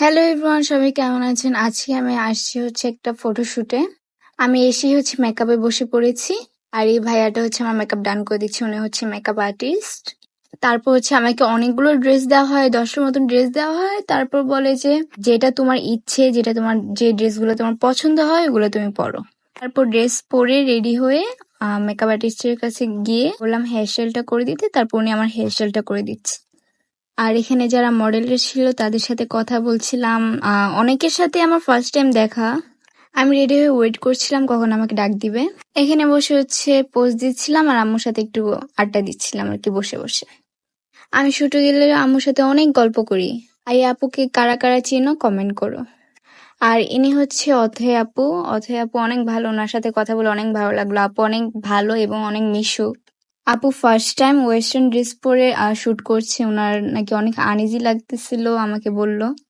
Hello everyone, সবাই কেমন আছেন? আজকে আমি আসছি হচ্ছে একটা ফটোশুটে। আমি এসেই হচ্ছে মেকআপে বসে পড়েছি। আর এই ভাইয়াটা হচ্ছে আমার মেকআপ ডান করে দিচ্ছে, উনি হচ্ছে মেকআপ আর্টিস্ট। তারপর হচ্ছে আমাকে অনেকগুলো ড্রেস দেওয়া হয়, 10টার মতন ড্রেস দেওয়া হয়। তারপর বলে যে যেটা তোমার ইচ্ছে, যেটা তোমার যে ড্রেসগুলো তোমার পছন্দ হয় ওগুলো তুমি পরো। তারপর ড্রেস পরে রেডি হয়ে মেকআপ আর্টিস্টের কাছে গিয়ে বললাম হেয়ার স্টাইলটা করে দিতে, তারপর উনি আমার হেয়ার স্টাইলটা করে দিচ্ছে। আর এখানে যারা মডেলরা ছিল তাদের সাথে কথা বলছিলাম। অনেকের সাথে আমার ফার্স্ট টাইম দেখা। আমি রেডি হয়ে ওয়েট করছিলাম কখন আমাকে ডাক দিবে। এখানে বসে হচ্ছে পোজ দিচ্ছিলাম আর আম্মুর সাথে একটু আড্ডা দিচ্ছিলাম আর কি বসে বসে। আমি শুটে গেলে আম্মুর সাথে অনেক গল্প করি। আর এই আপুকে কারা কারা চিনো কমেন্ট করো। আর ইনি হচ্ছে অথৈ আপু। অথৈ আপু অনেক ভালো, ওনার সাথে কথা বলে অনেক ভালো লাগলো। আপু অনেক ভালো এবং অনেক মিশুক। আপু ফার্স্ট টাইম ওয়েস্টার্ন ড্রেস পরে শুট করছে, ওনার নাকি অনেক আনইজি লাগতেছিল আমাকে বলল।